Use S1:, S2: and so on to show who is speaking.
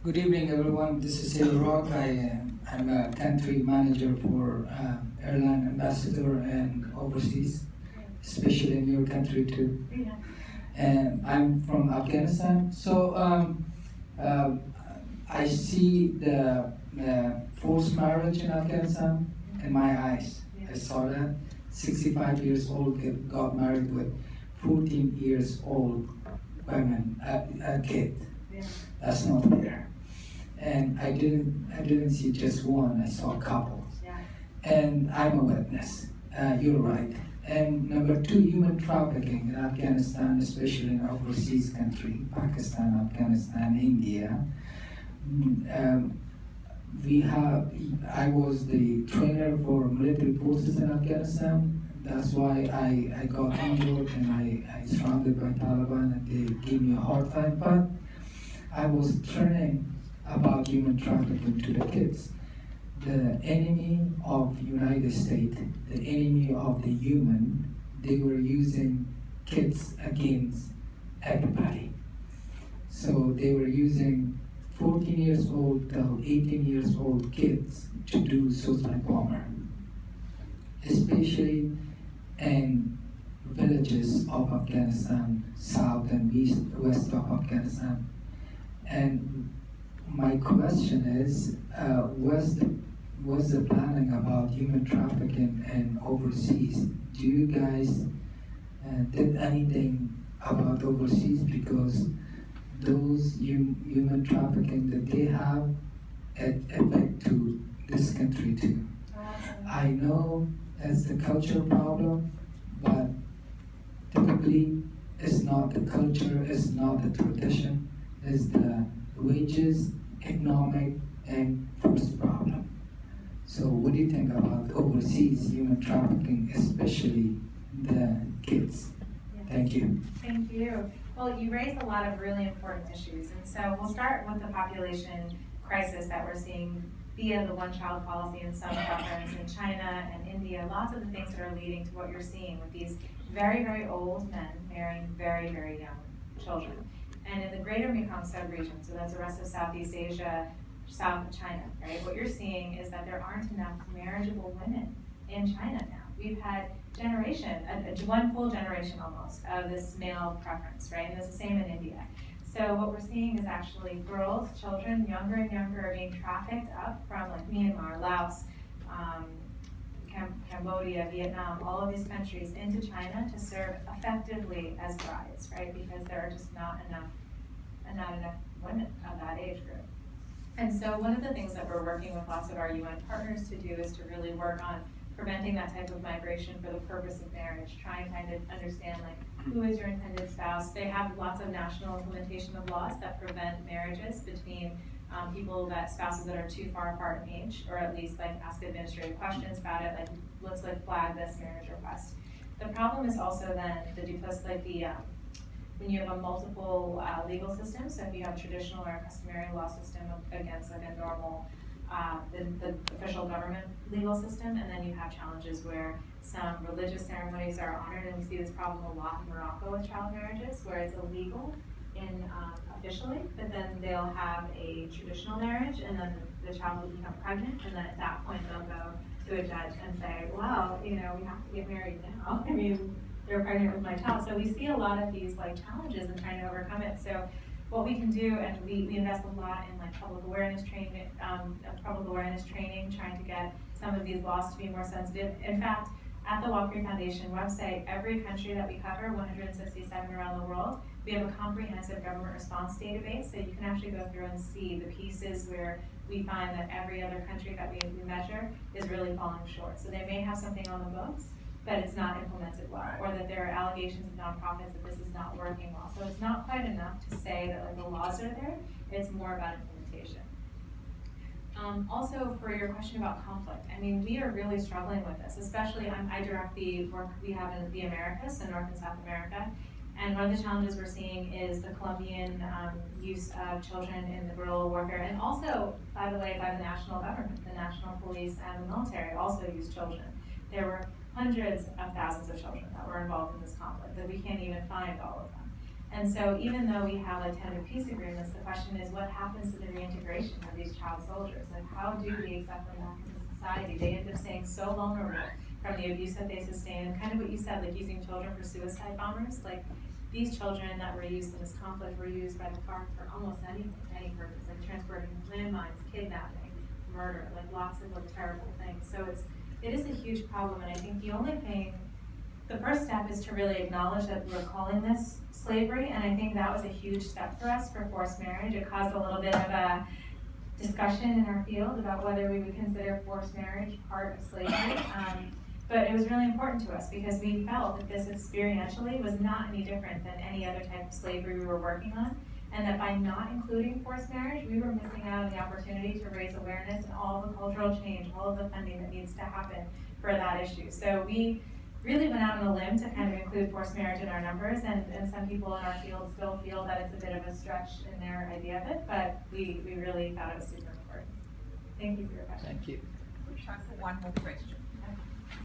S1: Good evening, everyone. This is Saber. I'm a country manager for airline ambassador and overseas, especially in your country too.
S2: Yeah.
S1: And I'm from Afghanistan. Uh, I see the forced marriage in Afghanistan in my eyes. I saw that 65 years old got married with 14 years old women, a kid.
S2: Yeah.
S1: That's not fair. And I didn't see just one. I saw a couple.
S2: Yeah.
S1: And I'm a witness. You're right. And number two, human trafficking in Afghanistan, especially in overseas country, Pakistan, Afghanistan, India. We have. I was the trainer for military forces in Afghanistan. That's why I got injured and I surrounded by Taliban and they gave me a hard time. But I was training about human trafficking to the kids. The enemy of United States, the enemy of the human, they were using kids against everybody. So they were using 14 years old till 18 years old kids to do suicide bomber, especially in villages of Afghanistan, south and west of Afghanistan. And my question is, what's the planning about human trafficking and overseas? Do you guys did anything about overseas? Because those human trafficking that they have it affect to this country too. I know it's the culture problem, but typically it's not the culture, it's not the tradition, it's the wages, economic, and force problem. So what do you think about overseas human trafficking, especially the kids? Thank you.
S2: Thank you. Well, you raised a lot of really important issues, and so we'll start with the population crisis that we're seeing via the one-child policy in some governments in China and India. Lots of the things that are leading to what you're seeing with these very, very old men marrying very, very young children. And in the greater Mekong sub-region, so that's the rest of Southeast Asia, south of China, right? What you're seeing is that there aren't enough marriageable women in China now. We've had one full generation almost of this male preference, right? And it's the same in India. So what we're seeing is actually girls, children, younger and younger are being trafficked up from like Myanmar, Laos, Cambodia, Vietnam, all of these countries into China to serve effectively as brides, right? Because there are just not enough women of that age group. And so one of the things that we're working with lots of our UN partners to do is to really work on preventing that type of migration for the purpose of marriage, trying to kind of understand like who is your intended spouse. They have lots of national implementation of laws that prevent marriages between spouses that are too far apart in age, or at least like ask administrative questions about it, like let's like flag this marriage request. The problem is also then when you have a multiple legal system, so if you have a traditional or a customary law system against like a normal, the official government legal system, and then you have challenges where some religious ceremonies are honored, and we see this problem a lot in Morocco with child marriages, where it's illegal officially, but then they'll have a traditional marriage, and then the child will become pregnant, and then at that point they'll go to a judge and say, well, we have to get married now. I mean, they're pregnant with my child. So we see a lot of these like challenges in trying to overcome it. So what we can do, and we invest a lot in like public awareness training, trying to get some of these laws to be more sensitive. In fact, at the Walk Free Foundation website, every country that we cover, 167 around the world, we have a comprehensive government response database, so you can actually go through and see the pieces where we find that every other country that we measure is really falling short. So they may have something on the books, but it's not implemented well, or that there are allegations of nonprofits that this is not working well. So it's not quite enough to say that like the laws are there, it's more about implementation. Also, for your question about conflict, I mean, we are really struggling with this, especially I direct the work we have in the Americas, so North and South America, and one of the challenges we're seeing is the Colombian use of children in the guerrilla warfare, and also, by the way, by the national government, the national police and the military also use children. There were hundreds of thousands of children that were involved in this conflict that we can't even find all of them. And so even though we have like tentative peace agreements, the question is what happens to the reintegration of these child soldiers? Like how do we accept them back into society? They end up staying so vulnerable from the abuse that they sustain, and kind of what you said, like using children for suicide bombers. Like these children that were used in this conflict were used by the FARC for almost anything, any purpose, like transporting landmines, kidnapping, murder, like lots of like terrible things. So it is a huge problem, and I think the first step is to really acknowledge that we're calling this slavery, and I think that was a huge step for us for forced marriage. It caused a little bit of a discussion in our field about whether we would consider forced marriage part of slavery. But it was really important to us because we felt that this experientially was not any different than any other type of slavery we were working on, and that by not including forced marriage, we were missing out on the opportunity to raise awareness and all of the cultural change, all of the funding that needs to happen for that issue. So we really went out on a limb to kind of include forced marriage in our numbers, and some people in our field still feel that it's a bit of a stretch in their idea of it, but we really thought it was super important. Thank you for your question.
S3: Thank you.
S4: Time for one more question.